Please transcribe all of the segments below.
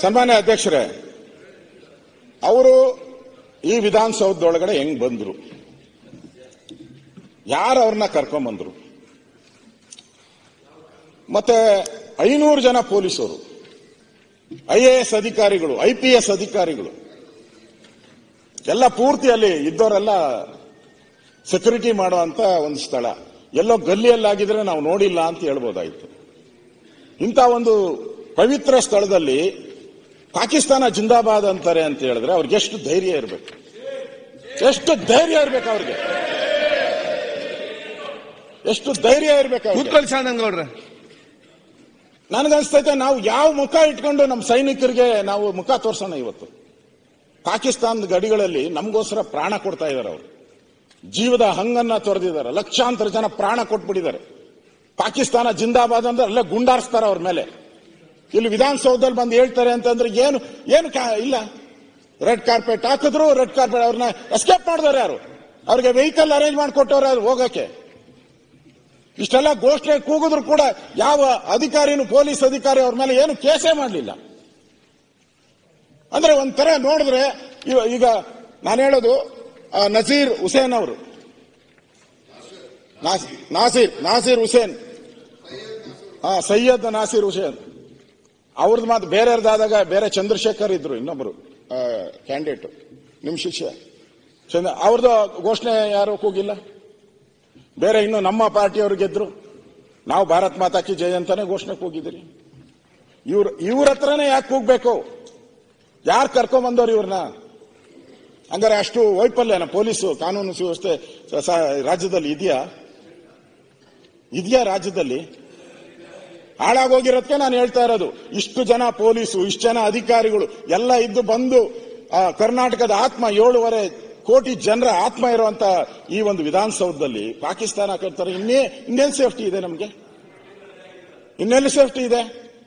ಸನ್ಮಾನ್ಯ ಅಧ್ಯಕ್ಷರೇ, ಅವರು ಈ ವಿಧಾನಸೌಧದೊಳಗಡೆ ಹೆಂಗ್ ಬಂದ್ರು, ಯಾರು ಅವ್ರನ್ನ ಕರ್ಕೊಂಡ್ಬಂದ್ರು, ಮತ್ತೆ 500 ಜನ ಪೊಲೀಸರು, IAS ಅಧಿಕಾರಿಗಳು, IPS ಅಧಿಕಾರಿಗಳು ಎಲ್ಲ ಪೂರ್ತಿ ಅಲ್ಲಿ ಇದ್ದವರೆಲ್ಲ ಸೆಕ್ಯೂರಿಟಿ ಮಾಡುವಂತ ಒಂದು ಸ್ಥಳ. ಎಲ್ಲೋ ಗಲ್ಲಿಯಲ್ಲಾಗಿದ್ರೆ ನಾವು ನೋಡಿಲ್ಲ ಅಂತ ಹೇಳ್ಬೋದಾಯ್ತು. ಇಂಥ ಒಂದು ಪವಿತ್ರ ಸ್ಥಳದಲ್ಲಿ ಪಾಕಿಸ್ತಾನ ಜಿಂದಾಬಾದ್ ಅಂತಾರೆ ಅಂತ ಹೇಳಿದ್ರೆ ಅವ್ರಿಗೆ ಎಷ್ಟು ಧೈರ್ಯ ಇರಬೇಕು, ಎಷ್ಟು ಧೈರ್ಯ ಇರಬೇಕು ಅವ್ರಿಗೆ, ಎಷ್ಟು ಧೈರ್ಯ ಇರಬೇಕು. ನನಗನ್ಸ್ತೈತೆ ನಾವು ಯಾವ ಮುಖ ಇಟ್ಕೊಂಡು ನಮ್ಮ ಸೈನಿಕರಿಗೆ ನಾವು ಮುಖ ತೋರ್ಸೋಣ. ಇವತ್ತು ಪಾಕಿಸ್ತಾನದ ಗಡಿಗಳಲ್ಲಿ ನಮಗೋಸ್ಕರ ಪ್ರಾಣ ಕೊಡ್ತಾ ಇದ್ದಾರೆ. ಅವರು ಜೀವದ ಹಂಗನ್ನ ತೊರೆದಿದ್ದಾರೆ. ಲಕ್ಷಾಂತರ ಜನ ಪ್ರಾಣ ಕೊಟ್ಬಿಟ್ಟಿದ್ದಾರೆ. ಪಾಕಿಸ್ತಾನ ಜಿಂದಾಬಾದ್ ಅಂದ್ರೆ ಅಲ್ಲೇ ಗುಂಡಾರಿಸ್ತಾರೆ ಅವ್ರ ಮೇಲೆ. ಇಲ್ಲಿ ವಿಧಾನಸೌಧದಲ್ಲಿ ಬಂದು ಹೇಳ್ತಾರೆ ಅಂತಂದ್ರೆ ಏನು ಇಲ್ಲ. ರೆಡ್ ಕಾರ್ಪೆಟ್ ಹಾಕಿದ್ರು, ರೆಡ್ ಕಾರ್ಪೆಟ್ ಅವ್ರನ್ನ ಎಸ್ಕೇಪ್ ಮಾಡಿದವ್ರು ಯಾರು? ಅವ್ರಿಗೆ ವೆಹಿಕಲ್ ಅರೇಂಜ್ ಮಾಡಿಕೊಟ್ಟವ್ರು ಯಾರು ಹೋಗಕ್ಕೆ? ಇಷ್ಟೆಲ್ಲ ಘೋಷಣೆ ಕೂಗಿದ್ರು ಕೂಡ ಯಾವ ಅಧಿಕಾರಿನೂ, ಪೊಲೀಸ್ ಅಧಿಕಾರಿ ಅವ್ರ ಮೇಲೆ ಏನು ಕೇಸೇ ಮಾಡಲಿಲ್ಲ. ಅಂದ್ರೆ ಒಂಥರ ನೋಡಿದ್ರೆ ಈಗ ನಾನು ಹೇಳೋದು ನಜೀರ್ ಹುಸೇನ್ ಅವರು, ನಾಸೀರ್ ಹುಸೇನ್, ಸೈಯದ್ ನಾಸೀರ್ ಹುಸೇನ್ ಅವ್ರದ್ದು ಮಾತು ಬೇರೆಯವ್ರದ್ದಾದಾಗ ಬೇರೆ ಚಂದ್ರಶೇಖರ್ ಇದ್ರು, ಇನ್ನೊಬ್ಬರು ಕ್ಯಾಂಡಿಡೇಟ್ ನಿಮ್ ಶಿಷ್ಯ, ಅವ್ರದ್ದು ಘೋಷಣೆ ಯಾರು ಕೂಗಿಲ್ಲ. ಬೇರೆ ಇನ್ನು ನಮ್ಮ ಪಾರ್ಟಿಯವರು ಗೆದ್ರು, ನಾವು ಭಾರತ್ ಮಾತಾ ಕಿ ಜೈ ಅಂತಾನೆ ಘೋಷಣೆ ಕೂಗಿದ್ದೀರಿ. ಇವ್ರ ಹತ್ರನೇ ಯಾಕೆ ಕೂಗ್ಬೇಕು? ಯಾರು ಕರ್ಕೊಂಡ್ಬಂದವ್ರು ಇವ್ರನ್ನ? ಹಂಗಾರೆ ಅಷ್ಟು ವೈಫಲ್ಯನ ಪೊಲೀಸು ಕಾನೂನು ಸುವ್ಯವಸ್ಥೆ ರಾಜ್ಯದಲ್ಲಿ ಇದೆಯಾ? ರಾಜ್ಯದಲ್ಲಿ ಹಾಳಾಗೋಗಿರೋದಕ್ಕೆ ನಾನು ಹೇಳ್ತಾ ಇರೋದು. ಇಷ್ಟು ಜನ ಪೊಲೀಸು, ಇಷ್ಟು ಜನ ಅಧಿಕಾರಿಗಳು ಎಲ್ಲ ಇದ್ದು ಬಂದು ಕರ್ನಾಟಕದ ಆತ್ಮ, 7.5 ಕೋಟಿ ಜನರ ಆತ್ಮ ಇರುವಂತ ಈ ಒಂದು ವಿಧಾನಸೌಧದಲ್ಲಿ ಪಾಕಿಸ್ತಾನ ಕರ್ತಾರೆ. ಇನ್ನೇನು ಸೇಫ್ಟಿ ಇದೆ ನಮ್ಗೆ? ಇನ್ನೆಲ್ಲಿ ಸೇಫ್ಟಿ ಇದೆ?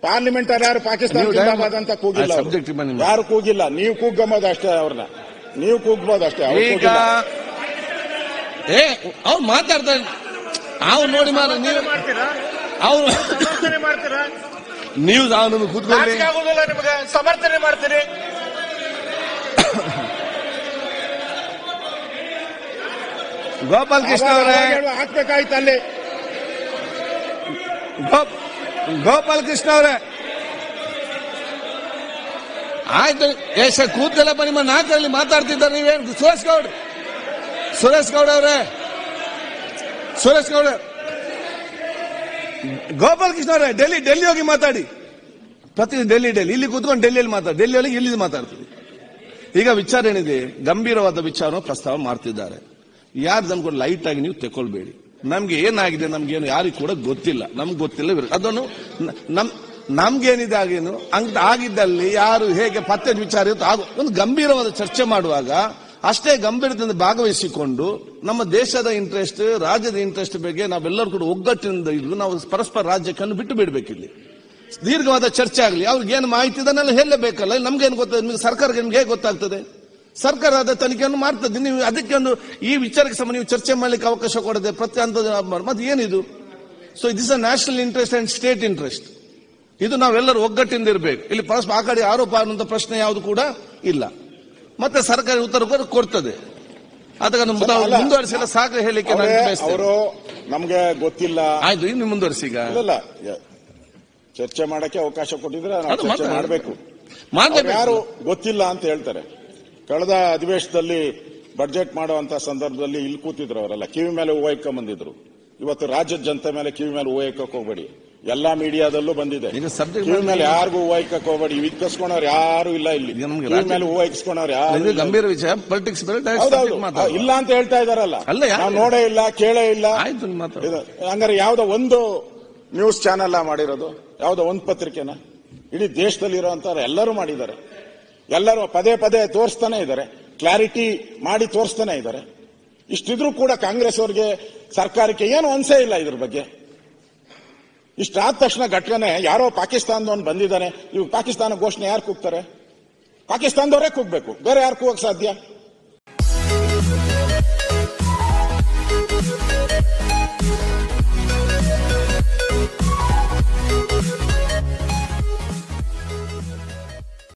ಪಾರ್ಲಿಮೆಂಟ್ ಯಾರು ಪಾಕಿಸ್ತಾನ ಜಿಂದಾಬಾದ್ ಅಂತ ಕೂಗಿಲ್ಲ, ಯಾರು ಕೂಗಿಲ್ಲ. ನೀವು ಕೂಗಬಹುದು ಅಷ್ಟೇ, ಅವ್ರನ್ನ ನೀವು ಕೂಗ್ಬೋದು ಅಷ್ಟೇ. ಅವ್ರು ಮಾತಾಡ್ತಾರೆ, ಅವ್ರು ನೋಡಿ ಅವ್ರು ನೀವು ಅವನನ್ನು ಕೂತ್ಕೊಳ್ಳಿ, ನಿಮಗೆ ಸಮರ್ಥನೆ ಮಾಡ್ತೀರಿ. ಗೋಪಾಲ್ ಕೃಷ್ಣ ಅವರೇ ಹಾಕ್ಬೇಕಾಯ್ತು ಅಲ್ಲಿ. ಗೋಪಾಲ್ ಕೃಷ್ಣ ಅವರೇ ಆಯ್ತು, ಸರ್ ಕೂತಲ್ಲ ಬನ್ನಿ, ನಾಲ್ಕರಲ್ಲಿ ಮಾತಾಡ್ತಿದ್ದಾರೆ. ನೀವೇನು ಸುರೇಶ್ ಗೌಡ ಅವರೇ ಗೋಪಾಲ್ ಕೃಷ್ಣ ಅವರೇ ಡೆಲ್ಲಿ ಹೋಗಿ ಮಾತಾಡಿ. ಪ್ರತಿ ಡೆಲ್ಲಿ ಇಲ್ಲಿ ಕೂತ್ಕೊಂಡು ಡೆಲ್ಲಿಯಲ್ಲಿ ಮಾತಾಡಿ, ಡೆಲ್ಲಿಯಲ್ಲಿ ಇಲ್ಲಿ ಮಾತಾಡ್ತೀವಿ. ಈಗ ವಿಚಾರ ಏನಿದೆ, ಗಂಭೀರವಾದ ವಿಚಾರ ಪ್ರಸ್ತಾವ ಮಾಡ್ತಿದ್ದಾರೆ. ಯಾರು ನಮ್ಗೆ ಲೈಟ್ ಆಗಿ ನೀವು ತೆಕೊಳ್ಬೇಡಿ. ನಮ್ಗೆ ಏನಾಗಿದೆ ನಮ್ಗೇನು ಯಾರಿಗೂ ಕೂಡ ಗೊತ್ತಿಲ್ಲ, ನಮ್ಗೆ ಗೊತ್ತಿಲ್ಲ. ಅದನ್ನು ನಮ್ಗೇನಿದೆ ಆಗೇನು ಆಗಿದ್ದಲ್ಲಿ ಯಾರು ಹೇಗೆ ಪತ್ತೆ ವಿಚಾರ ಒಂದು ಗಂಭೀರವಾದ ಚರ್ಚೆ ಮಾಡುವಾಗ ಅಷ್ಟೇ ಗಂಭೀರದಿಂದ ಭಾಗವಹಿಸಿಕೊಂಡು ನಮ್ಮ ದೇಶದ ಇಂಟ್ರೆಸ್ಟ್, ರಾಜ್ಯದ ಇಂಟ್ರೆಸ್ಟ್ ಬಗ್ಗೆ ನಾವೆಲ್ಲರೂ ಕೂಡ ಒಗ್ಗಟ್ಟಿನಿಂದ ಇದ್ದು ನಾವು ಪರಸ್ಪರ ರಾಜ್ಯಕ್ಕನ್ನು ಬಿಟ್ಟು ಬಿಡಬೇಕಿಲ್ಲಿ. ದೀರ್ಘವಾದ ಚರ್ಚೆ ಆಗಲಿ, ಅವ್ರಿಗೆ ಏನು ಮಾಹಿತಿ ಇದನ್ನೆಲ್ಲ ಹೇಳಬೇಕಲ್ಲ. ನಮ್ಗೇನು ಗೊತ್ತಾಗ, ನಿಮಗೆ ಸರ್ಕಾರಕ್ಕೆ ನಿಮ್ಗೆ ಹೇಗೆ ಗೊತ್ತಾಗ್ತದೆ? ಸರ್ಕಾರ ಅದ ತನಿಖೆಯನ್ನು ಮಾಡ್ತದೆ. ನೀವು ಅದಕ್ಕೆ ಒಂದು ಈ ವಿಚಾರಕ್ಕೆ ಸಂಬಂಧ ನೀವು ಚರ್ಚೆ ಮಾಡಲಿಕ್ಕೆ ಅವಕಾಶ ಕೊಡದೆ ಪ್ರತಿ ಹಂತದ ಮತ್ತೆ ಏನಿದು? So it is a national interest and state interest. ಇದು ನಾವೆಲ್ಲರೂ ಒಗ್ಗಟ್ಟಿಂದ ಇರಬೇಕು. ಇಲ್ಲಿ ಪರಸ್ಪರ ಆ ಕಡೆ ಆರೋಪ ಅನ್ನುವಂಥ ಪ್ರಶ್ನೆ ಯಾವುದು ಕೂಡ ಇಲ್ಲ. ಮತ್ತೆ ಸರ್ಕಾರ ಉತ್ತರ ಕೊಡ್ತದೆ. ಅದನ್ನು ಮುಂದುವರಿಸಿಲ್ಲ ಸಾಕು ಹೇಳಿಕೆ ಅವರು ನಮ್ಗೆ ಗೊತ್ತಿಲ್ಲ. ಆಯ್ತು, ಇನ್ನು ಮುಂದುವರಿಸಿ. ಈಗ ಚರ್ಚೆ ಮಾಡಕ್ಕೆ ಅವಕಾಶ ಕೊಟ್ಟಿದ್ರೆ ಚರ್ಚೆ ಮಾಡಬೇಕು. ಯಾರು ಗೊತ್ತಿಲ್ಲ ಅಂತ ಹೇಳ್ತಾರೆ. ಕಳೆದ ಅಧಿವೇಶನದಲ್ಲಿ ಬಡ್ಜೆಟ್ ಮಾಡುವಂತ ಸಂದರ್ಭದಲ್ಲಿ ಇಲ್ಲಿ ಕೂತಿದ್ರು ಅವರೆಲ್ಲ, ಕಿವಿ ಮೇಲೆ ಹೂವು ಇಕ್ಕೊಂಡ್. ಇವತ್ತು ರಾಜ್ಯದ ಜನತೆ ಮೇಲೆ ಕಿವಿ ಮೇಲೆ ಹೂವು ಇಕ್ಕಕ್ಕೆ ಹೋಗ್ಬೇಡಿ. ಎಲ್ಲಾ ಮೀಡಿಯಾದಲ್ಲೂ ಬಂದಿದೆ. ಕಿವಿ ಮೇಲೆ ಯಾರಿಗೂ ಹೂವು ಇಕ್ಕಕ್ಕೆ ಹೋಗ್ಬೇಡಿ. ಇಕ್ಕಿಸ್ಕೊಂಡವ್ರು ಯಾರು ಇಲ್ಲ ಇಲ್ಲಿ. ಕಿವಿ ಮೇಲೆ ಹೂವು ಇಕ್ಕಿಸ್ಕೊಂಡವ್ರು ಯಾರು ಗಂಭೀರ ವಿಷಯ ಪಾಲಿಟಿಕ್ಸ್ ಇಲ್ಲ ಅಂತ ಹೇಳ್ತಾ ಇದಾರಲ್ಲ. ನಾವು ನೋಡೇ ಇಲ್ಲ, ಕೇಳೇ ಇಲ್ಲ. ಹಂಗಾರೆ ಯಾವ್ದೋ ಒಂದು ನ್ಯೂಸ್ ಚಾನೆಲ್ ಮಾಡಿರೋದು, ಯಾವ್ದೋ ಒಂದು ಪತ್ರಿಕೆನ? ಇಡೀ ದೇಶದಲ್ಲಿರುವಂತ ಎಲ್ಲರೂ ಮಾಡಿದ್ದಾರೆ. ಎಲ್ಲರೂ ಪದೇ ತೋರಿಸ್ತಾನೆ ಇದ್ದಾರೆ, ಕ್ಲಾರಿಟಿ ಮಾಡಿ ತೋರಿಸ್ತಾನೆ ಇದ್ದಾರೆ. ಇಷ್ಟಿದ್ರೂ ಕೂಡ ಕಾಂಗ್ರೆಸ್ ಅವರಿಗೆ, ಸರ್ಕಾರಕ್ಕೆ ಏನು ಅನ್ಸೇ ಇಲ್ಲ ಇದ್ರ ಬಗ್ಗೆ. ಇಷ್ಟಾದ ತಕ್ಷಣ ಘಟನೆ ಯಾರೋ ಪಾಕಿಸ್ತಾನದವನು ಬಂದಿದ್ದಾನೆ, ಇವಾಗ ಪಾಕಿಸ್ತಾನ ಘೋಷಣೆ ಯಾರು ಕೂಗ್ತಾರೆ? ಪಾಕಿಸ್ತಾನದವರೇ ಕೂಗ್ಬೇಕು, ಬೇರೆ ಯಾರು ಕೂಗಕ್ಕೆ ಸಾಧ್ಯ?